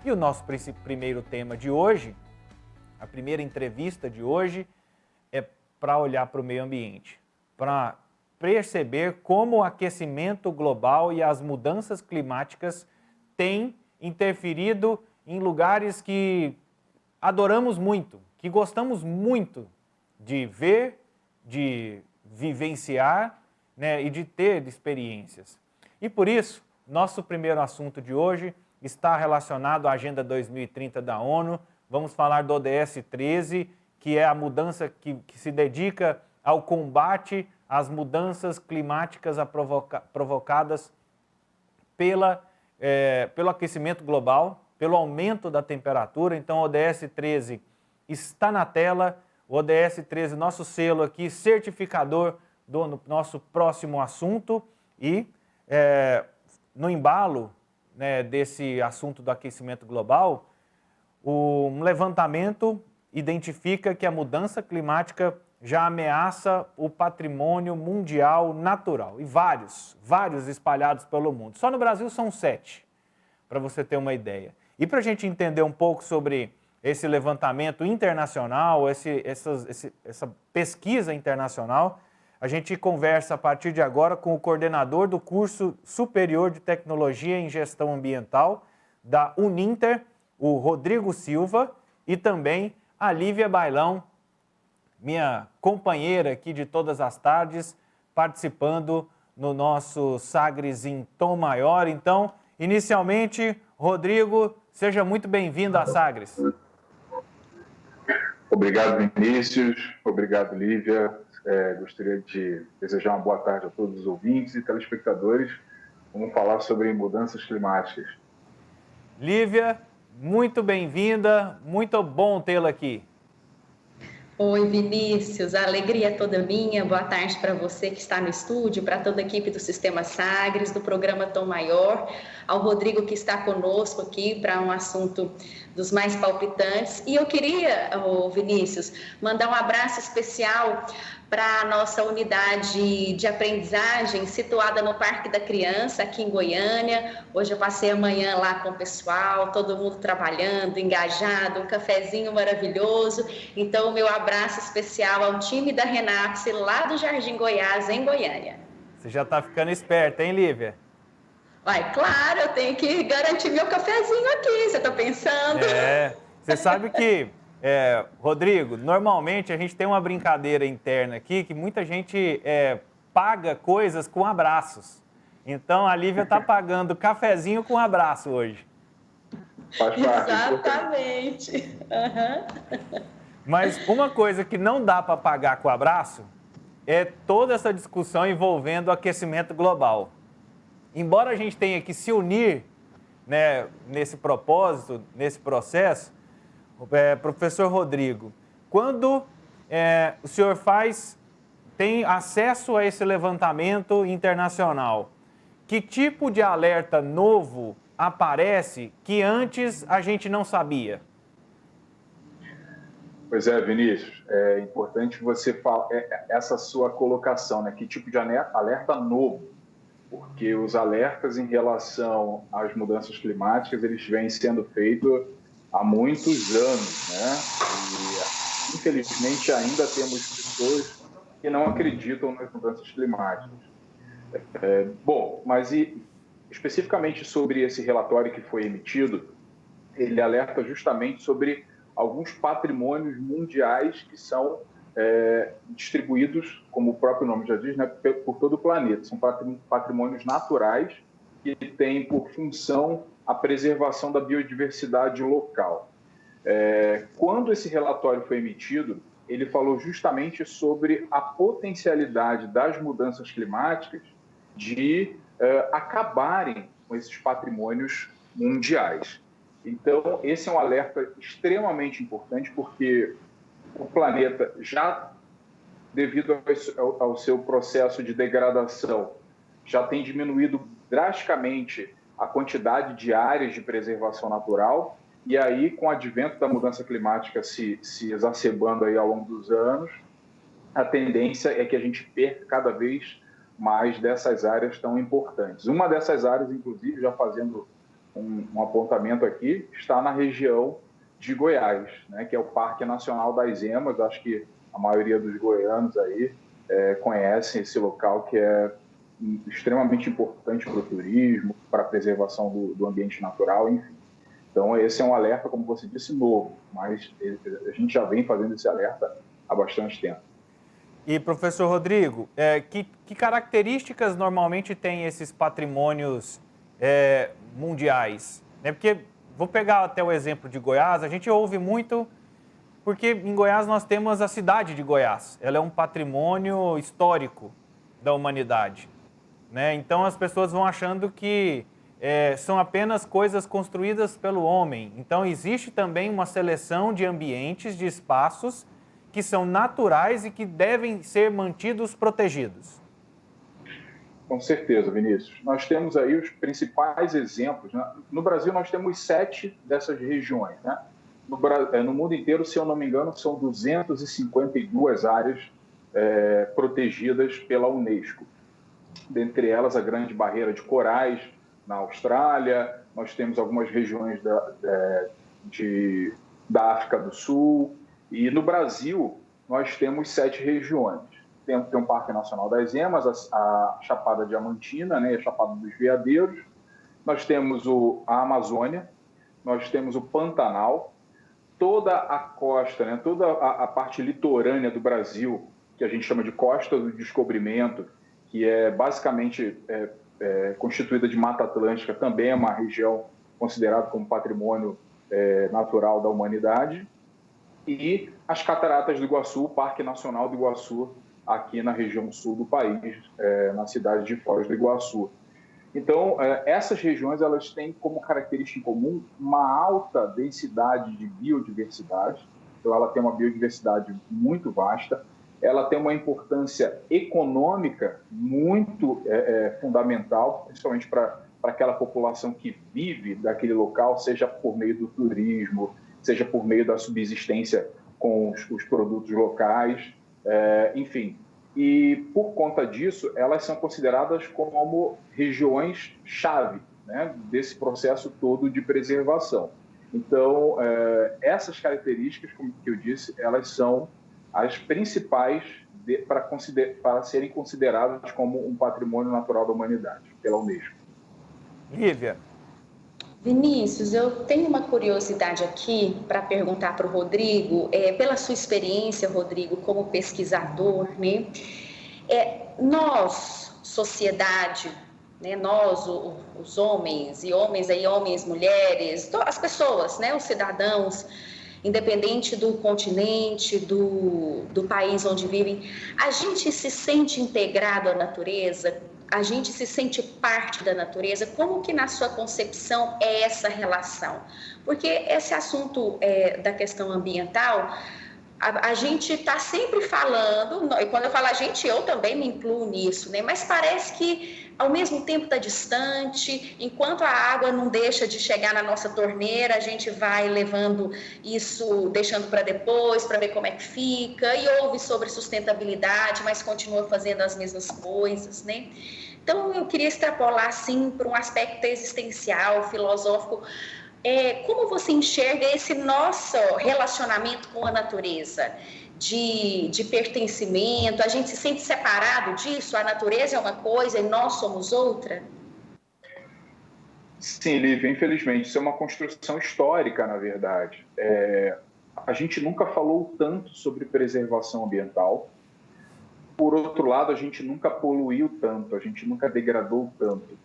E o nosso primeiro tema de hoje, a primeira entrevista de hoje, é para olhar para o meio ambiente, para perceber como o aquecimento global e as mudanças climáticas têm interferido em lugares que adoramos muito, que gostamos muito de ver, de vivenciar, né, e de ter experiências. E por isso, nosso primeiro assunto de hoje está relacionado à Agenda 2030 da ONU. Vamos falar do ODS 13, que é a mudança que se dedica ao combate às mudanças climáticas provocadas pelo aquecimento global, pelo aumento da temperatura. Então, o ODS 13 está na tela. O ODS 13, nosso selo aqui, certificador do nosso próximo assunto. E no embalo, né, desse assunto do aquecimento global, um levantamento identifica que a mudança climática já ameaça o patrimônio mundial natural. E vários espalhados pelo mundo. Só no Brasil são 7, para você ter uma ideia. E para a gente entender um pouco sobre esse levantamento internacional, essa pesquisa internacional, a gente conversa a partir de agora com o coordenador do curso superior de tecnologia em gestão ambiental da Uninter, o Rodrigo Silva, e também a Lívia Bailão, minha companheira aqui de todas as tardes, participando no nosso Sagres em Tom Maior. Então, inicialmente, Rodrigo, seja muito bem-vindo a Sagres. Obrigado, Vinícius. Obrigado, Lívia. Gostaria de desejar uma boa tarde a todos os ouvintes e telespectadores. Vamos falar sobre mudanças climáticas. Lívia, muito bem-vinda. Muito bom tê-la aqui. Oi, Vinícius, a alegria é toda minha. Boa tarde para você que está no estúdio, para toda a equipe do Sistema Sagres, do programa Tom Maior, ao Rodrigo que está conosco aqui para um assunto dos mais palpitantes. E eu queria, Vinícius, mandar um abraço especial para a nossa unidade de aprendizagem situada no Parque da Criança, aqui em Goiânia. Hoje eu passei a manhã lá com o pessoal, todo mundo trabalhando, engajado, um cafezinho maravilhoso. Então, o meu abraço especial ao time da Renax, lá do Jardim Goiás, em Goiânia. Você já está ficando esperta, hein, Lívia? Vai, claro, eu tenho que garantir meu cafezinho aqui, você está pensando? Você sabe que... Rodrigo, normalmente a gente tem uma brincadeira interna aqui que muita gente paga coisas com abraços. Então a Lívia está pagando cafezinho com abraço hoje. Exatamente. Uhum. Mas uma coisa que não dá para pagar com abraço é toda essa discussão envolvendo o aquecimento global. Embora a gente tenha que se unir, né, nesse propósito, nesse processo, professor Rodrigo, quando o senhor tem acesso a esse levantamento internacional, que tipo de alerta novo aparece que antes a gente não sabia? Pois é, Vinícius, é importante você falar essa sua colocação, né? Que tipo de alerta novo? Porque os alertas em relação às mudanças climáticas, eles vêm sendo feitos há muitos anos, né? E, infelizmente, ainda temos pessoas que não acreditam nas mudanças climáticas. Bom, mas especificamente sobre esse relatório que foi emitido, ele alerta justamente sobre alguns patrimônios mundiais que são distribuídos, como o próprio nome já diz, né, por todo o planeta. São patrimônios naturais que têm por função a preservação da biodiversidade local. Quando esse relatório foi emitido, ele falou justamente sobre a potencialidade das mudanças climáticas de acabarem com esses patrimônios mundiais. Então, esse é um alerta extremamente importante, porque o planeta já, devido ao seu processo de degradação, já tem diminuído drasticamente a quantidade de áreas de preservação natural, e aí, com o advento da mudança climática se exacerbando aí ao longo dos anos, a tendência é que a gente perca cada vez mais dessas áreas tão importantes. Uma dessas áreas, inclusive, já fazendo um apontamento aqui, está na região de Goiás, né, que é o Parque Nacional das Emas. Acho que a maioria dos goianos aí conhecem esse local, que é extremamente importante para o turismo, para a preservação do ambiente natural, enfim. Então, esse é um alerta, como você disse, novo, mas a gente já vem fazendo esse alerta há bastante tempo. E, professor Rodrigo, que características normalmente têm esses patrimônios mundiais? Porque, vou pegar até o exemplo de Goiás, a gente ouve muito, porque em Goiás nós temos a cidade de Goiás. Ela é um patrimônio histórico da humanidade, né? Então, as pessoas vão achando que são apenas coisas construídas pelo homem. Então, existe também uma seleção de ambientes, de espaços que são naturais e que devem ser mantidos protegidos. Com certeza, Vinícius. Nós temos aí os principais exemplos, né? No Brasil, nós temos 7 dessas regiões, né? No mundo inteiro, se eu não me engano, são 252 áreas protegidas pela Unesco. Dentre elas, a Grande Barreira de Corais, na Austrália. Nós temos algumas regiões da África do Sul. E no Brasil, nós temos 7 regiões. Tem um Parque Nacional das Emas, a Chapada Diamantina, né, a Chapada dos Veadeiros. Nós temos a Amazônia, nós temos o Pantanal, toda a costa, né, toda a parte litorânea do Brasil, que a gente chama de Costa do Descobrimento, que é basicamente constituída de Mata Atlântica, também é uma região considerada como patrimônio natural da humanidade. E as Cataratas do Iguaçu, o Parque Nacional do Iguaçu, aqui na região sul do país, na cidade de Foz do Iguaçu. Então, essas regiões elas têm como característica em comum uma alta densidade de biodiversidade. Então, ela tem uma biodiversidade muito vasta, ela tem uma importância econômica muito fundamental, principalmente para aquela população que vive daquele local, seja por meio do turismo, seja por meio da subsistência com os produtos locais, enfim. E, por conta disso, elas são consideradas como regiões-chave, né, desse processo todo de preservação. Então, essas características, como eu disse, elas são as principais para serem consideradas como um patrimônio natural da humanidade, pela Unesco. Lívia. Vinícius, eu tenho uma curiosidade aqui para perguntar para o Rodrigo, pela sua experiência, Rodrigo, como pesquisador, né? Nós, sociedade, né? Nós, os homens, e homens aí, homens, mulheres, as pessoas, né? Os cidadãos, independente do continente, do país onde vivem, a gente se sente integrado à natureza? A gente se sente parte da natureza? Como que na sua concepção é essa relação? Porque esse assunto da questão ambiental, a gente está sempre falando, e quando eu falo a gente, eu também me incluo nisso, né? Mas parece que ao mesmo tempo está distante, enquanto a água não deixa de chegar na nossa torneira, a gente vai levando isso, deixando para depois, para ver como é que fica, e ouve sobre sustentabilidade, mas continua fazendo as mesmas coisas, né? Então, eu queria extrapolar, assim, para um aspecto existencial, filosófico. Como você enxerga esse nosso relacionamento com a natureza? De pertencimento, a gente se sente separado disso? A natureza é uma coisa e nós somos outra? Sim, Lívia, infelizmente, isso é uma construção histórica, na verdade. A gente nunca falou tanto sobre preservação ambiental. Por outro lado, a gente nunca poluiu tanto, a gente nunca degradou tanto.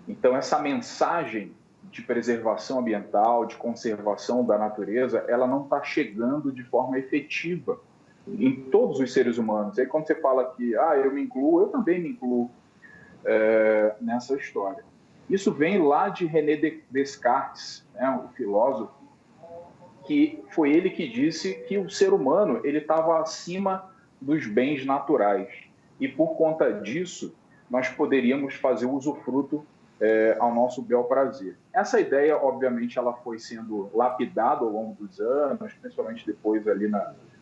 Então, essa mensagem de preservação ambiental, de conservação da natureza, ela não está chegando de forma efetiva em todos os seres humanos. Aí quando você fala que eu me incluo, eu também me incluo nessa história. Isso vem lá de René Descartes, né, o filósofo, que foi ele que disse que o ser humano ele estava acima dos bens naturais. E por conta disso, nós poderíamos fazer usufruto ao nosso bel prazer. Essa ideia, obviamente, ela foi sendo lapidada ao longo dos anos, principalmente depois ali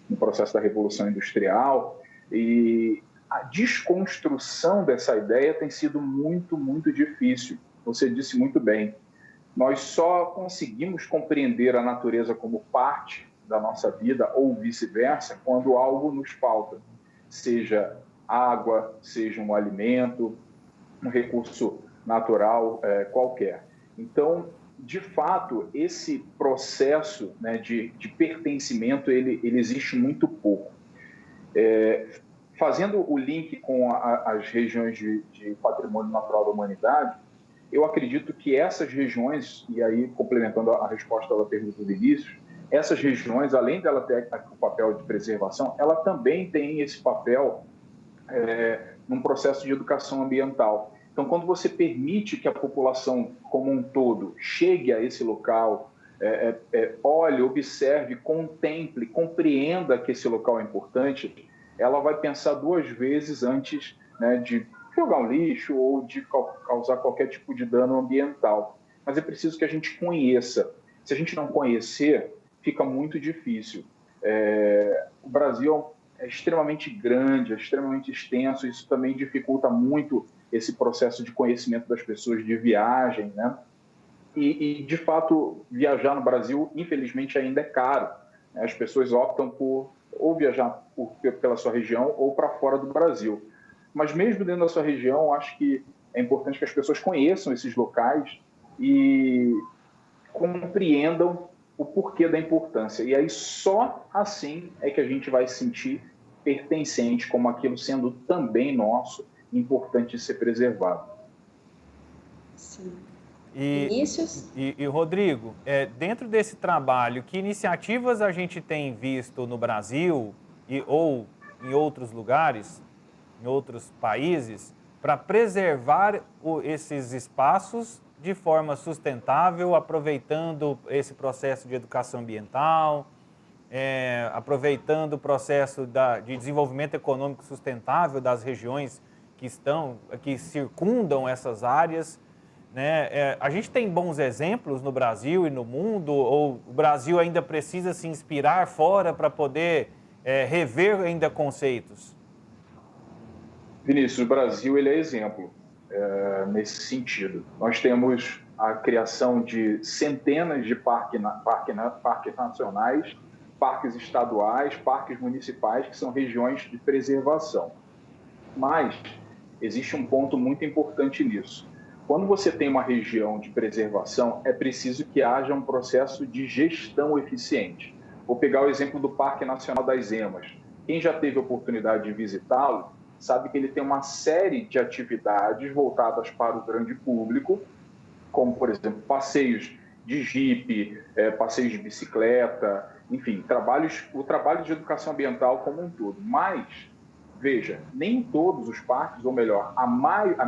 no processo da Revolução Industrial, e a desconstrução dessa ideia tem sido muito, muito difícil. Você disse muito bem. nós só conseguimos compreender a natureza como parte da nossa vida, ou vice-versa, quando algo nos falta, seja água, seja um alimento, um recurso natural qualquer. Então, de fato, esse processo, né, de pertencimento, ele existe muito pouco. Fazendo o link com as regiões de patrimônio natural da humanidade, eu acredito que essas regiões, e aí complementando a resposta da pergunta do Vinícius, essas regiões, além dela ter o papel de preservação, ela também tem esse papel num processo de educação ambiental. Então, quando você permite que a população como um todo chegue a esse local, olhe, observe, contemple, compreenda que esse local é importante, ela vai pensar duas vezes antes, né, de jogar um lixo ou de causar qualquer tipo de dano ambiental. Mas é preciso que a gente conheça. Se a gente não conhecer, fica muito difícil. O Brasil é extremamente grande, é extremamente extenso, isso também dificulta muito esse processo de conhecimento das pessoas, de viagem, né? E de fato, viajar no Brasil, infelizmente, ainda é caro. As pessoas optam por ou viajar pela sua região ou para fora do Brasil. Mas mesmo dentro da sua região, acho que é importante que as pessoas conheçam esses locais e compreendam o porquê da importância. E aí só assim é que a gente vai se sentir pertencente, como aquilo sendo também nosso, importante de ser preservado. Sim. Vinícius? E Rodrigo, dentro desse trabalho, que iniciativas a gente tem visto no Brasil ou em outros lugares, em outros países, para preservar esses espaços de forma sustentável, aproveitando esse processo de educação ambiental, aproveitando o processo de desenvolvimento econômico sustentável das regiões que circundam essas áreas, né? A gente tem bons exemplos no Brasil e no mundo, ou o Brasil ainda precisa se inspirar fora para poder rever ainda conceitos? Vinícius, o Brasil ele é exemplo nesse sentido. Nós temos a criação de centenas de parques nacionais, parques estaduais, parques municipais, que são regiões de preservação. Mas existe um ponto muito importante nisso. Quando você tem uma região de preservação, é preciso que haja um processo de gestão eficiente. Vou pegar o exemplo do Parque Nacional das Emas. Quem já teve a oportunidade de visitá-lo, sabe que ele tem uma série de atividades voltadas para o grande público, como, por exemplo, passeios de jipe, passeios de bicicleta, enfim, o trabalho de educação ambiental como um todo. Mas, veja, nem todos os parques, ou melhor, a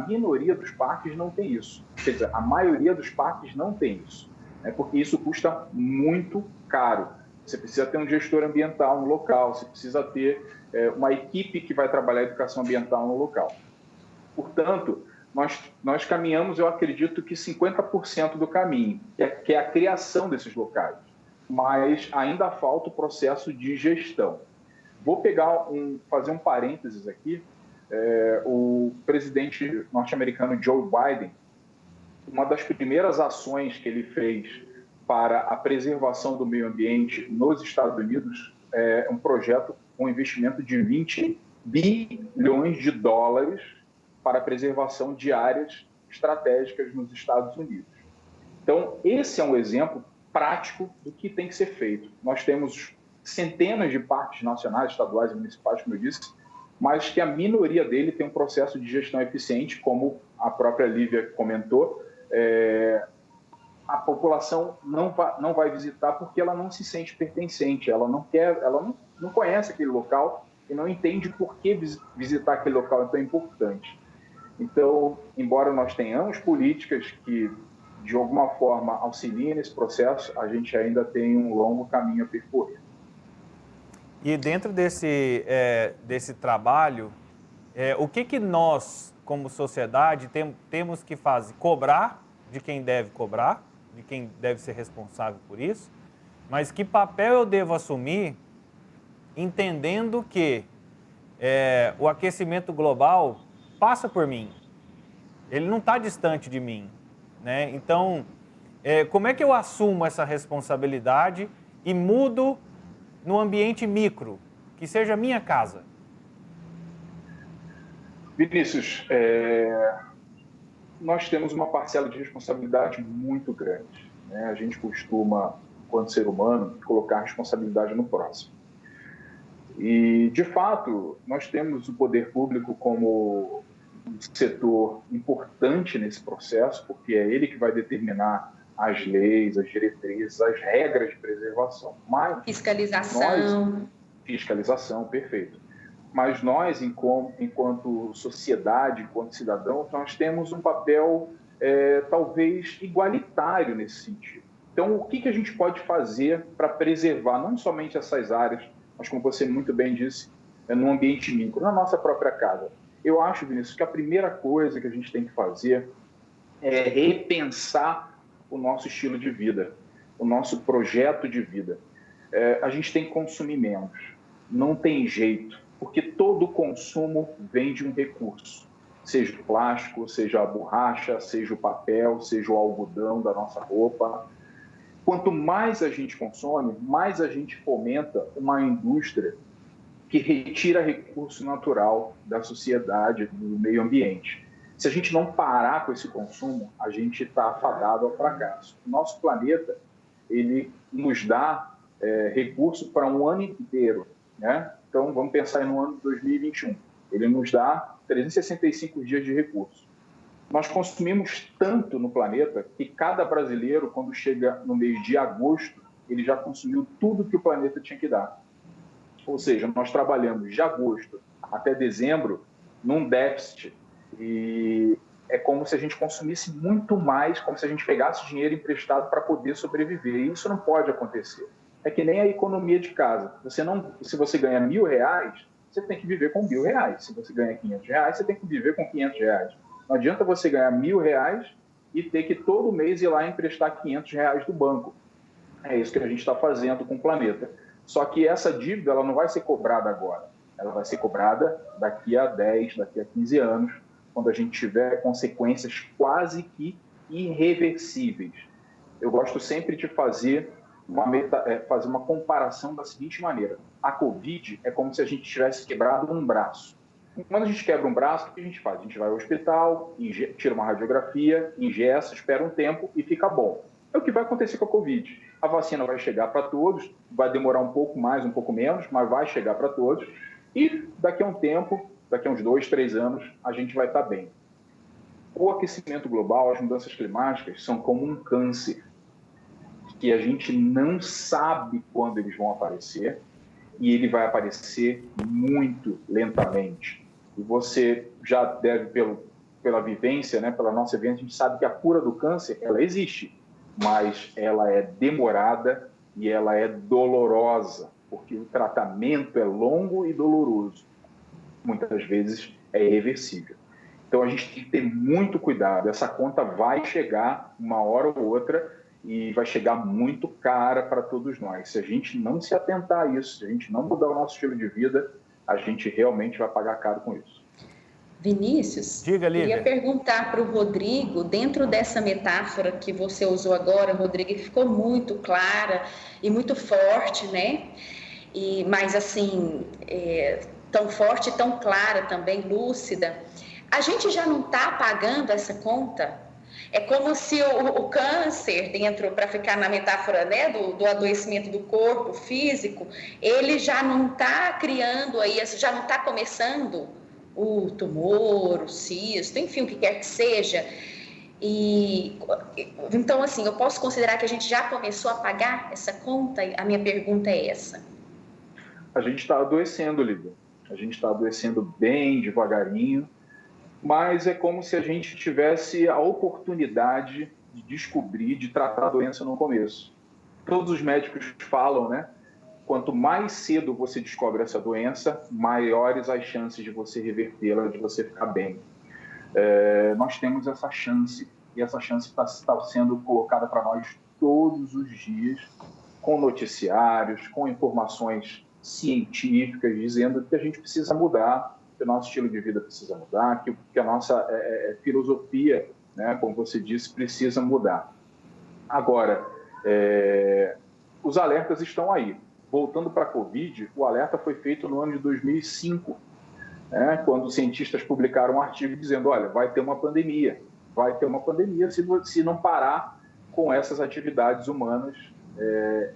minoria dos parques não tem isso. Quer dizer, a maioria dos parques não tem isso, porque isso custa muito caro. Você precisa ter um gestor ambiental no local, você precisa ter uma equipe que vai trabalhar a educação ambiental no local. Portanto, nós caminhamos, eu acredito que 50% do caminho, que é a criação desses locais, mas ainda falta o processo de gestão. Vou fazer um parênteses aqui. O presidente norte-americano Joe Biden, uma das primeiras ações que ele fez para a preservação do meio ambiente nos Estados Unidos é um projeto com investimento de 20 bilhões de dólares para a preservação de áreas estratégicas nos Estados Unidos. Então, esse é um exemplo prático do que tem que ser feito. Nós temos centenas de parques nacionais, estaduais e municipais, como eu disse, mas que a minoria dele tem um processo de gestão eficiente, como a própria Lívia comentou. A população não vai visitar porque ela não se sente pertencente, ela não conhece aquele local e não entende por que visitar aquele local é tão importante. Então, embora nós tenhamos políticas que, de alguma forma, auxiliem nesse processo, a gente ainda tem um longo caminho a percorrer. E dentro desse trabalho, o que nós, como sociedade, temos que fazer? Cobrar de quem deve cobrar, de quem deve ser responsável por isso, mas que papel eu devo assumir, entendendo que o aquecimento global passa por mim, ele não está distante de mim, né? Então, Como é que eu assumo essa responsabilidade e mudo no ambiente micro, que seja a minha casa? Vinícius, nós temos uma parcela de responsabilidade muito grande, né? A gente costuma, enquanto ser humano, colocar a responsabilidade no próximo. E, de fato, nós temos o poder público como um setor importante nesse processo, porque é ele que vai determinar as leis, as diretrizes, as regras de preservação. Mas fiscalização, perfeito. Mas nós, enquanto sociedade, enquanto cidadãos, nós temos um papel talvez igualitário nesse sentido. Então, o que a gente pode fazer para preservar não somente essas áreas, mas, como você muito bem disse, no ambiente micro, na nossa própria casa? Eu acho, Vinícius, que a primeira coisa que a gente tem que fazer é repensar o nosso estilo de vida, o nosso projeto de vida. A gente tem que consumir menos, não tem jeito, porque todo consumo vem de um recurso, seja o plástico, seja a borracha, seja o papel, seja o algodão da nossa roupa. Quanto mais a gente consome, mais a gente fomenta uma indústria que retira recurso natural da sociedade, do meio ambiente. Se a gente não parar com esse consumo, a gente está afadado ao fracasso. O nosso planeta, ele nos dá recurso para um ano inteiro, né? Então, vamos pensar no ano de 2021. Ele nos dá 365 dias de recurso. Nós consumimos tanto no planeta que cada brasileiro, quando chega no mês de agosto, ele já consumiu tudo que o planeta tinha que dar. Ou seja, nós trabalhamos de agosto até dezembro num déficit. E é como se a gente consumisse muito mais, como se a gente pegasse dinheiro emprestado para poder sobreviver. E isso não pode acontecer. É que nem a economia de casa. Se você ganha R$1.000, você tem que viver com R$1.000. Se você ganha R$500, você tem que viver com R$500. Não adianta você ganhar R$1.000 e ter que todo mês ir lá emprestar R$500 do banco. É isso que a gente está fazendo com o planeta. Só que essa dívida ela não vai ser cobrada agora. Ela vai ser cobrada daqui a 10, daqui a 15 anos, quando a gente tiver consequências quase que irreversíveis. Eu gosto sempre de fazer uma comparação da seguinte maneira. A Covid é como se a gente tivesse quebrado um braço. Quando a gente quebra um braço, o que a gente faz? A gente vai ao hospital, tira uma radiografia, ingessa, espera um tempo e fica bom. É o que vai acontecer com a Covid. A vacina vai chegar para todos, vai demorar um pouco mais, um pouco menos, mas vai chegar para todos. E daqui a um tempo, daqui a uns 2, 3 anos, a gente vai estar bem. O aquecimento global, as mudanças climáticas, são como um câncer, que a gente não sabe quando eles vão aparecer, e ele vai aparecer muito lentamente. E você já deve, pela vivência, né, pela nossa vivência, a gente sabe que a cura do câncer, ela existe, mas ela é demorada e ela é dolorosa, porque o tratamento é longo e doloroso. Muitas vezes é irreversível. Então a gente tem que ter muito cuidado. Essa conta vai chegar uma hora ou outra e vai chegar muito cara para todos nós. Se a gente não se atentar a isso, se a gente não mudar o nosso estilo de vida, a gente realmente vai pagar caro com isso. Vinícius, Diga, Lívia. queria perguntar para o Rodrigo, dentro dessa metáfora que você usou agora, Rodrigo, que ficou muito clara e muito forte, né? Mas assim, tão forte, tão clara também, lúcida. A gente já não está pagando essa conta? É como se o câncer dentro, para ficar na metáfora, né, do adoecimento do corpo físico, ele já não está criando aí, já não está começando o tumor, o cisto, enfim, o que quer que seja. Então, assim, eu posso considerar que a gente já começou a pagar essa conta? A minha pergunta é essa. A gente está adoecendo, Lívia. A gente está adoecendo bem devagarinho, mas é como se a gente tivesse a oportunidade de descobrir, de tratar a doença no começo. Todos os médicos falam, né? Quanto mais cedo você descobre essa doença, maiores as chances de você revertê-la, de você ficar bem. Nós temos essa chance, e essa chance está sendo colocada para nós todos os dias, com noticiários, com informações científicas, dizendo que a gente precisa mudar, que o nosso estilo de vida precisa mudar, que a nossa filosofia, né, como você disse, precisa mudar. Agora, os alertas estão aí. Voltando para a Covid, o alerta foi feito no ano de 2005, quando os cientistas publicaram um artigo dizendo, olha, vai ter uma pandemia se não parar com essas atividades humanas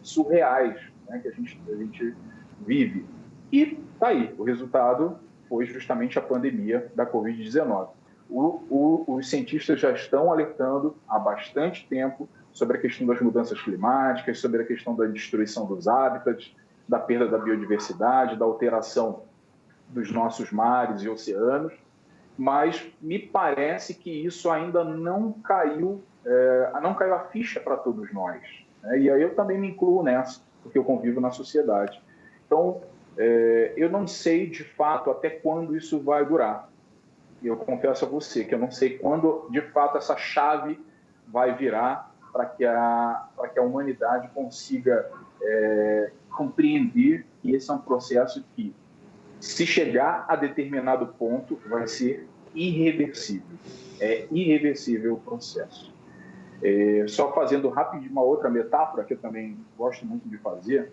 surreais, que a gente vive. E está aí, o resultado foi justamente a pandemia da Covid-19. Os cientistas já estão alertando há bastante tempo sobre a questão das mudanças climáticas, sobre a questão da destruição dos hábitats, da perda da biodiversidade, da alteração dos nossos mares e oceanos, mas me parece que isso ainda não caiu a ficha para todos nós. E aí eu também me incluo nessa, porque eu convivo na sociedade. Então, eu não sei, de fato, até quando isso vai durar. Eu confesso a você que eu não sei quando, de fato, essa chave vai virar para que a humanidade consiga compreender que esse é um processo que, se chegar a determinado ponto, vai ser irreversível. É irreversível o processo. Só fazendo rapidinho uma outra metáfora, que eu também gosto muito de fazer,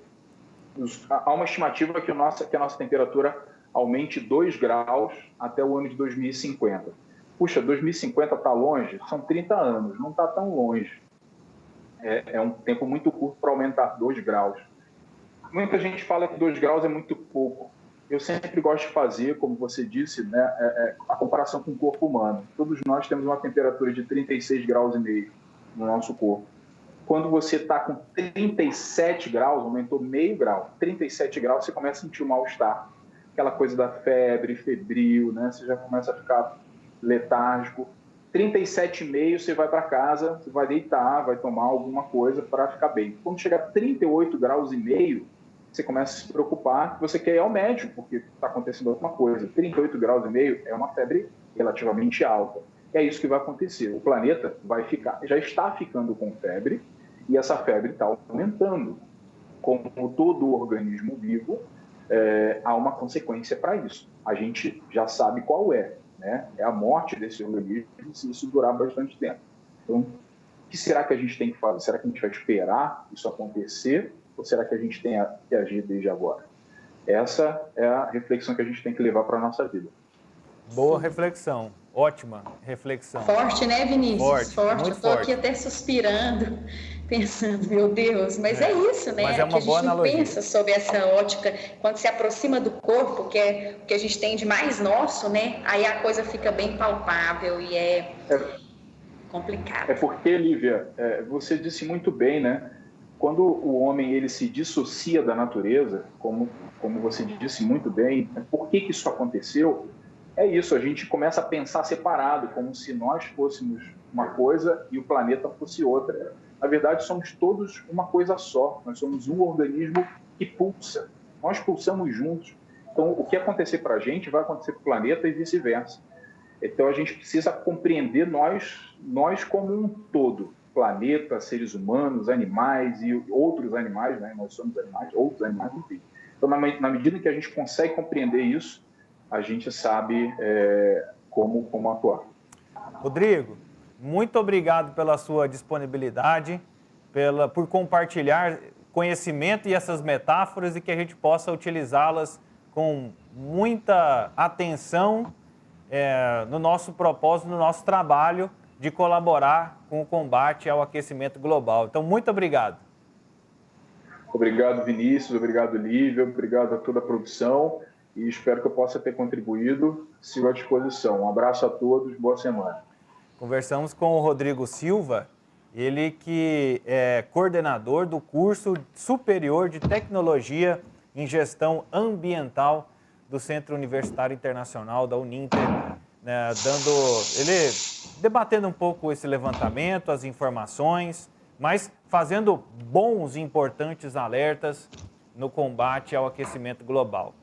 há uma estimativa que a nossa temperatura aumente 2 graus até o ano de 2050. Puxa, 2050 está longe? São 30 anos, não está tão longe. É um tempo muito curto para aumentar 2 graus. Muita gente fala que 2 graus é muito pouco. Eu sempre gosto de fazer, como você disse, a comparação com o corpo humano. Todos nós temos uma temperatura de 36,5 graus no nosso corpo. Quando você está com 37 graus, aumentou meio grau, 37 graus, você começa a sentir um mal-estar. Aquela coisa da febre, febril, você já começa a ficar letárgico. 37,5, você vai para casa, você vai deitar, vai tomar alguma coisa para ficar bem. Quando chegar a 38,5 graus, você começa a se preocupar, você quer ir ao médico, porque está acontecendo alguma coisa. 38,5 graus é uma febre relativamente alta. É isso que vai acontecer. O planeta já está ficando com febre, e essa febre está aumentando. Como todo organismo vivo, há uma consequência para isso. A gente já sabe qual é a morte desse organismo, se isso durar bastante tempo. Então, o que será que a gente tem que fazer? Será que a gente vai esperar isso acontecer? Ou será que a gente tem que agir desde agora? Essa é a reflexão que a gente tem que levar para a nossa vida. Boa reflexão, ótima reflexão. Forte, né, Vinícius? Forte. Eu estou aqui forte. até suspirando, pensando, meu Deus, mas é isso, né? Mas é uma que boa a gente analogia. pensa sobre essa ótica, quando se aproxima do corpo, que é o que a gente tem de mais nosso, aí a coisa fica bem palpável e é complicado. É porque, Lívia, você disse muito bem, quando o homem ele se dissocia da natureza, como você disse muito bem, por que isso aconteceu? É isso, a gente começa a pensar separado, como se nós fôssemos uma coisa e o planeta fosse outra. Na verdade, somos todos uma coisa só, nós somos um organismo que pulsa, nós pulsamos juntos. Então, o que acontecer para a gente vai acontecer para o planeta e vice-versa. Então, a gente precisa compreender nós como um todo, planeta, seres humanos, animais e outros animais, nós somos animais, outros animais, enfim. Então, na medida que a gente consegue compreender isso, a gente sabe como atuar. Rodrigo, muito obrigado pela sua disponibilidade, por compartilhar conhecimento e essas metáforas e que a gente possa utilizá-las com muita atenção no nosso propósito, no nosso trabalho de colaborar com o combate ao aquecimento global. Então, muito obrigado. Obrigado, Vinícius, obrigado, Lívia, obrigado a toda a produção e espero que eu possa ter contribuído. Sigo à disposição. Um abraço a todos, boa semana. Conversamos com o Rodrigo Silva, ele que é coordenador do curso superior de tecnologia em gestão ambiental do Centro Universitário Internacional da Uninter, ele debatendo um pouco esse levantamento, as informações, mas fazendo bons e importantes alertas no combate ao aquecimento global.